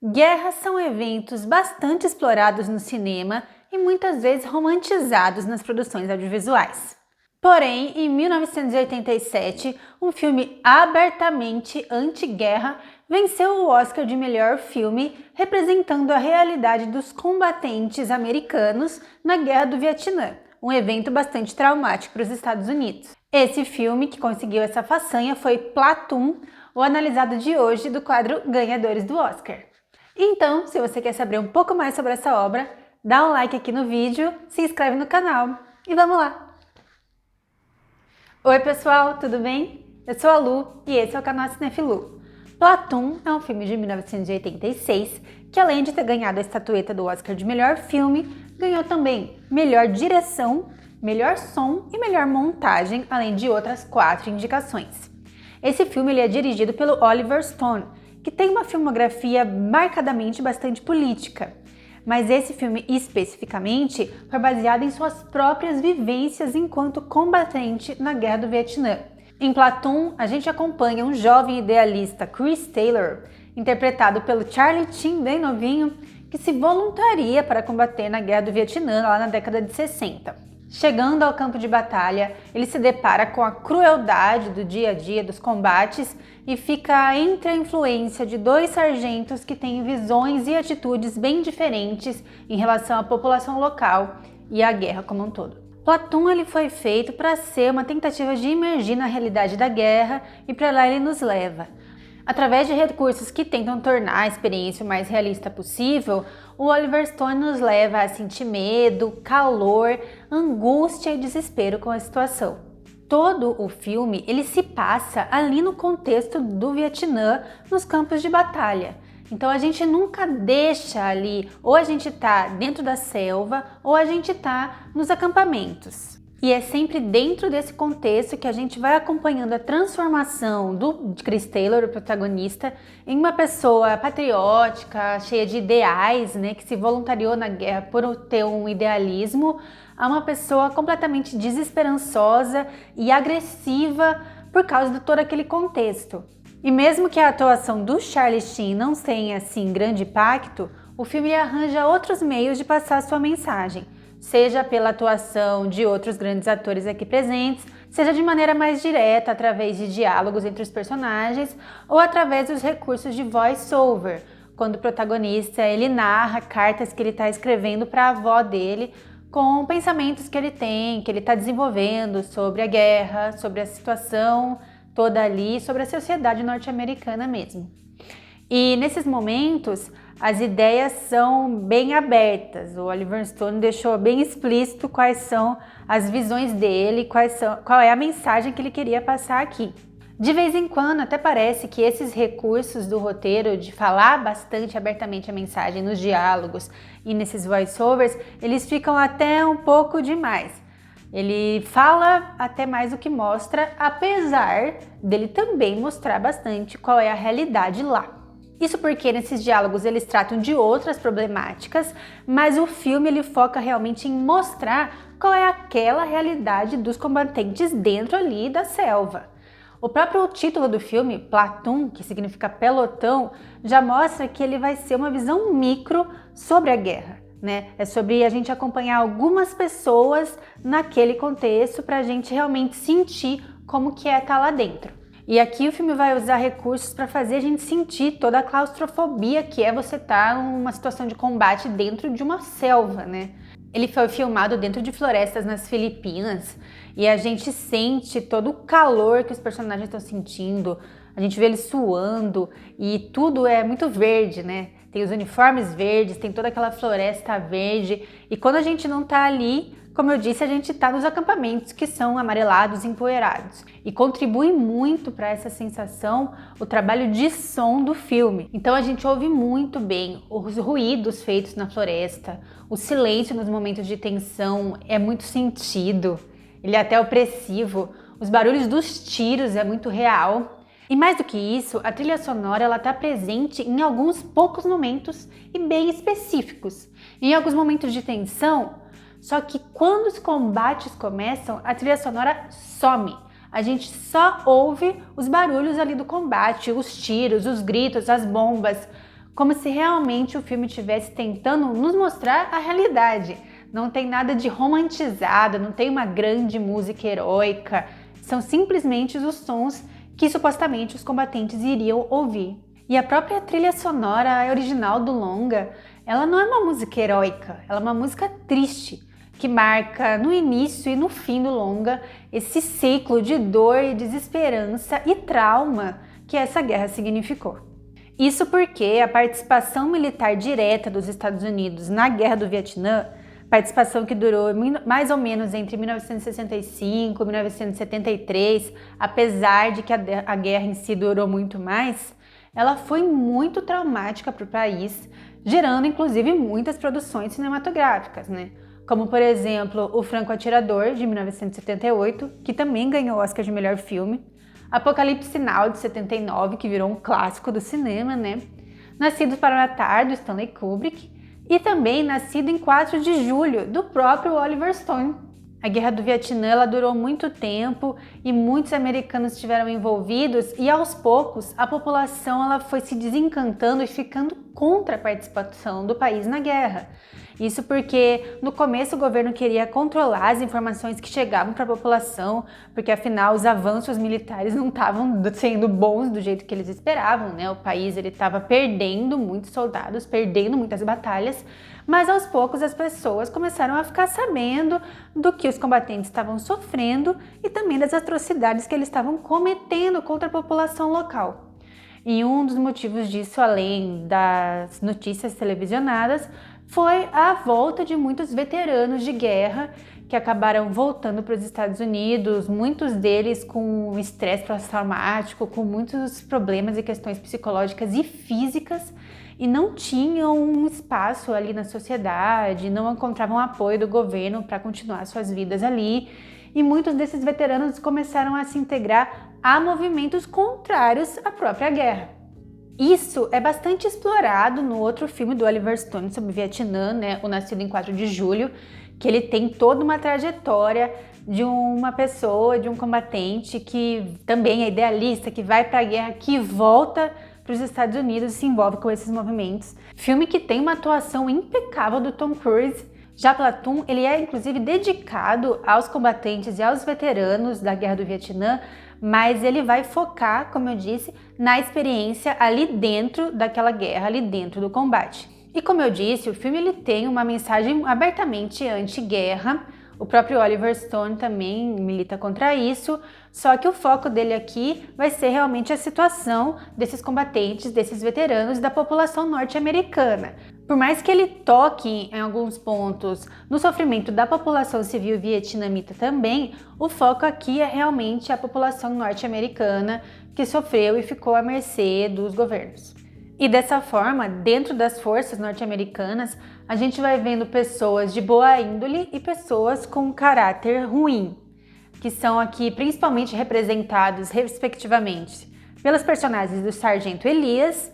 Guerras são eventos bastante explorados no cinema e muitas vezes romantizados nas produções audiovisuais. Porém, em 1987, um filme abertamente anti-guerra venceu o Oscar de melhor filme, representando a realidade dos combatentes americanos na Guerra do Vietnã, um evento bastante traumático para os Estados Unidos. Esse filme que conseguiu essa façanha foi Platoon, o analisado de hoje do quadro Ganhadores do Oscar. Então, se você quer saber um pouco mais sobre essa obra, dá um like aqui no vídeo, se inscreve no canal e vamos lá! Oi pessoal, tudo bem? Eu sou a Lu e esse é o canal Cinefilu. Platoon é um filme de 1986 que, além de ter ganhado a estatueta do Oscar de melhor filme, ganhou também melhor direção, melhor som e melhor montagem, além de outras 4 indicações. Esse filme ele é dirigido pelo Oliver Stone, que tem uma filmografia marcadamente bastante política. Mas esse filme especificamente foi baseado em suas próprias vivências enquanto combatente na Guerra do Vietnã. Em Platoon, a gente acompanha um jovem idealista, Chris Taylor, interpretado pelo Charlie Sheen, bem novinho, que se voluntaria para combater na Guerra do Vietnã lá na década de 60. Chegando ao campo de batalha, ele se depara com a crueldade do dia a dia dos combates e fica entre a influência de 2 sargentos que têm visões e atitudes bem diferentes em relação à população local e à guerra como um todo. Platoon ele foi feito para ser uma tentativa de imergir na realidade da guerra e para lá ele nos leva. Através de recursos que tentam tornar a experiência o mais realista possível, o Oliver Stone nos leva a sentir medo, calor, angústia e desespero com a situação. Todo o filme ele se passa ali no contexto do Vietnã, nos campos de batalha. Então a gente nunca deixa ali, ou a gente tá dentro da selva, ou a gente tá nos acampamentos. E é sempre dentro desse contexto que a gente vai acompanhando a transformação do Chris Taylor, o protagonista, em uma pessoa patriótica, cheia de ideais, né, que se voluntariou na guerra por ter um idealismo, a uma pessoa completamente desesperançosa e agressiva por causa de todo aquele contexto. E mesmo que a atuação do Charlie Sheen não tenha assim grande impacto, o filme arranja outros meios de passar sua mensagem, seja pela atuação de outros grandes atores aqui presentes, seja de maneira mais direta, através de diálogos entre os personagens, ou através dos recursos de voice-over, quando o protagonista ele narra cartas que ele está escrevendo para a avó dele, com pensamentos que ele tem, que ele está desenvolvendo sobre a guerra, sobre a situação toda ali, sobre a sociedade norte-americana mesmo. E nesses momentos, as ideias são bem abertas. O Oliver Stone deixou bem explícito quais são as visões dele, qual é a mensagem que ele queria passar aqui. De vez em quando até parece que esses recursos do roteiro de falar bastante abertamente a mensagem nos diálogos e nesses voice-overs, eles ficam até um pouco demais. Ele fala até mais do que mostra, apesar dele também mostrar bastante qual é a realidade lá. Isso porque nesses diálogos eles tratam de outras problemáticas, mas o filme ele foca realmente em mostrar qual é aquela realidade dos combatentes dentro ali da selva. O próprio título do filme, Platoon, que significa pelotão, já mostra que ele vai ser uma visão micro sobre a guerra, né? É sobre a gente acompanhar algumas pessoas naquele contexto para a gente realmente sentir como que é estar lá dentro. E aqui o filme vai usar recursos para fazer a gente sentir toda a claustrofobia que é você estar numa situação de combate dentro de uma selva, né? Ele foi filmado dentro de florestas nas Filipinas e a gente sente todo o calor que os personagens estão sentindo, a gente vê eles suando e tudo é muito verde, né? Tem os uniformes verdes, tem toda aquela floresta verde e quando a gente não tá ali, como eu disse, a gente tá nos acampamentos que são amarelados e empoeirados e contribui muito para essa sensação o trabalho de som do filme. Então a gente ouve muito bem os ruídos feitos na floresta, o silêncio nos momentos de tensão é muito sentido, ele é até opressivo, os barulhos dos tiros é muito real. E mais do que isso, a trilha sonora ela está presente em alguns poucos momentos e bem específicos. Em alguns momentos de tensão, só que quando os combates começam, a trilha sonora some. A gente só ouve os barulhos ali do combate, os tiros, os gritos, as bombas, como se realmente o filme estivesse tentando nos mostrar a realidade. Não tem nada de romantizado, não tem uma grande música heróica, são simplesmente os sons que supostamente os combatentes iriam ouvir. E a própria trilha sonora original do longa, ela não é uma música heróica, ela é uma música triste, que marca no início e no fim do longa esse ciclo de dor e desesperança e trauma que essa guerra significou. Isso porque a participação militar direta dos Estados Unidos na Guerra do Vietnã, participação que durou mais ou menos entre 1965 e 1973, apesar de que a guerra em si durou muito mais, ela foi muito traumática para o país, gerando inclusive muitas produções cinematográficas, né? Como, por exemplo, O Franco Atirador, de 1978, que também ganhou o Oscar de melhor filme, Apocalipse Now, de 79, que virou um clássico do cinema, né? Nascido para Matar, do Stanley Kubrick, e também Nascido em 4 de Julho, do próprio Oliver Stone. A Guerra do Vietnã ela durou muito tempo e muitos americanos estiveram envolvidos e aos poucos a população ela foi se desencantando e ficando contra a participação do país na guerra. Isso porque no começo o governo queria controlar as informações que chegavam para a população, porque afinal os avanços militares não estavam sendo bons do jeito que eles esperavam, né? O país ele estava perdendo muitos soldados, perdendo muitas batalhas, mas aos poucos as pessoas começaram a ficar sabendo do que os combatentes estavam sofrendo e também das atrocidades que eles estavam cometendo contra a população local. E um dos motivos disso, além das notícias televisionadas, foi a volta de muitos veteranos de guerra que acabaram voltando para os Estados Unidos, muitos deles com estresse pós-traumático, com muitos problemas e questões psicológicas e físicas, e não tinham um espaço ali na sociedade, não encontravam apoio do governo para continuar suas vidas ali, e muitos desses veteranos começaram a se integrar a movimentos contrários à própria guerra. Isso é bastante explorado no outro filme do Oliver Stone sobre o Vietnã, né, O Nascido em 4 de Julho, que ele tem toda uma trajetória de uma pessoa, de um combatente que também é idealista, que vai para a guerra, que volta para os Estados Unidos e se envolve com esses movimentos. Filme que tem uma atuação impecável do Tom Cruise. Já Platoon, ele é inclusive dedicado aos combatentes e aos veteranos da Guerra do Vietnã, mas ele vai focar, como eu disse, na experiência ali dentro daquela guerra, ali dentro do combate. E como eu disse, o filme ele tem uma mensagem abertamente anti-guerra. O próprio Oliver Stone também milita contra isso, só que o foco dele aqui vai ser realmente a situação desses combatentes, desses veteranos da população norte-americana. Por mais que ele toque em alguns pontos no sofrimento da população civil vietnamita também, o foco aqui é realmente a população norte-americana que sofreu e ficou à mercê dos governos. E dessa forma, dentro das forças norte-americanas, a gente vai vendo pessoas de boa índole e pessoas com caráter ruim, que são aqui principalmente representados, respectivamente, pelos personagens do Sargento Elias,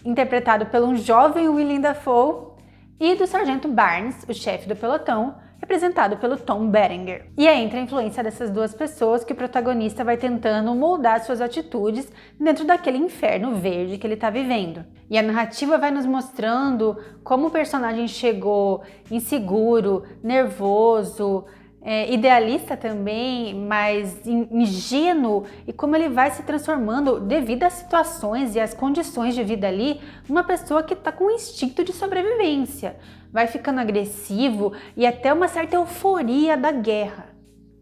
interpretado por um jovem Willem Dafoe, e do Sargento Barnes, o chefe do pelotão, representado pelo Tom Berenger. E é entre a influência dessas duas pessoas que o protagonista vai tentando moldar suas atitudes dentro daquele inferno verde que ele está vivendo. E a narrativa vai nos mostrando como o personagem chegou inseguro, nervoso, idealista também, mas ingênuo, e como ele vai se transformando devido às situações e às condições de vida ali, uma pessoa que está com um instinto de sobrevivência, vai ficando agressivo e até uma certa euforia da guerra.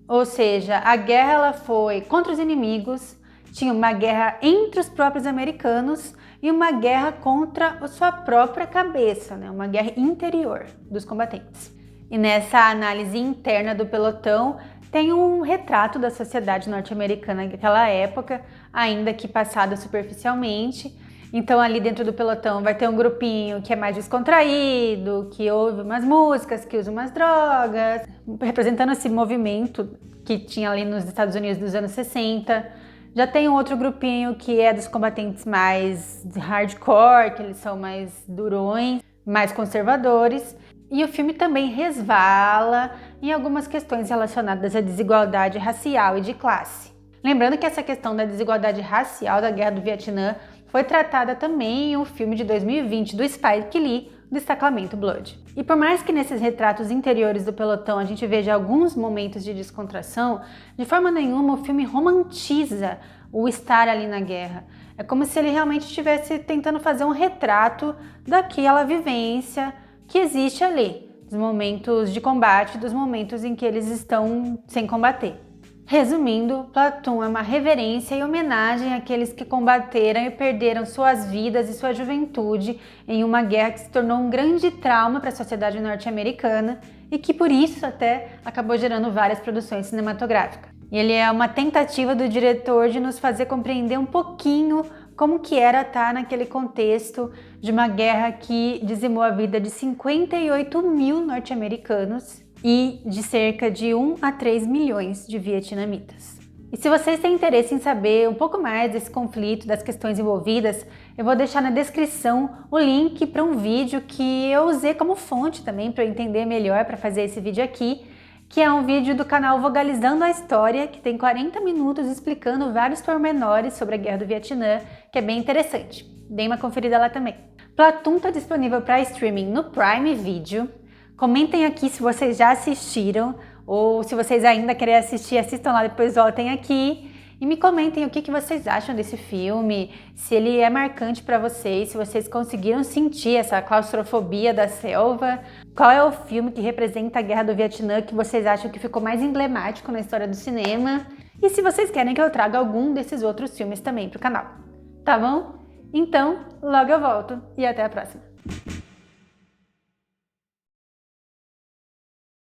Ou seja, a guerra ela foi contra os inimigos, tinha uma guerra entre os próprios americanos e uma guerra contra a sua própria cabeça, né? Uma guerra interior dos combatentes. E nessa análise interna do pelotão tem um retrato da sociedade norte-americana naquela época, ainda que passada superficialmente. Então ali dentro do pelotão vai ter um grupinho que é mais descontraído, que ouve umas músicas, que usa umas drogas, representando esse movimento que tinha ali nos Estados Unidos dos anos 60. Já tem um outro grupinho que é dos combatentes mais hardcore, que eles são mais durões, mais conservadores. E o filme também resvala em algumas questões relacionadas à desigualdade racial e de classe. Lembrando que essa questão da desigualdade racial da Guerra do Vietnã foi tratada também em um filme de 2020 do Spike Lee, Destacamento Blood. E por mais que nesses retratos interiores do pelotão a gente veja alguns momentos de descontração, de forma nenhuma o filme romantiza o estar ali na guerra. É como se ele realmente estivesse tentando fazer um retrato daquela vivência que existe ali, dos momentos de combate, dos momentos em que eles estão sem combater. Resumindo, Platoon é uma reverência e homenagem àqueles que combateram e perderam suas vidas e sua juventude em uma guerra que se tornou um grande trauma para a sociedade norte-americana e que por isso até acabou gerando várias produções cinematográficas. E ele é uma tentativa do diretor de nos fazer compreender um pouquinho como que era estar naquele contexto de uma guerra que dizimou a vida de 58 mil norte-americanos e de cerca de 1 a 3 milhões de vietnamitas. E se vocês têm interesse em saber um pouco mais desse conflito, das questões envolvidas, eu vou deixar na descrição o link para um vídeo que eu usei como fonte também para eu entender melhor para fazer esse vídeo aqui, que é um vídeo do canal Vogalizando a História, que tem 40 minutos explicando vários pormenores sobre a Guerra do Vietnã, que é bem interessante. Dê uma conferida lá também. Platoon está disponível para streaming no Prime Video. Comentem aqui se vocês já assistiram ou se vocês ainda querem assistir, assistam lá, depois voltem aqui e me comentem o que vocês acham desse filme, se ele é marcante para vocês, se vocês conseguiram sentir essa claustrofobia da selva, qual é o filme que representa a Guerra do Vietnã que vocês acham que ficou mais emblemático na história do cinema e se vocês querem que eu traga algum desses outros filmes também para o canal, tá bom? Então, logo eu volto e até a próxima!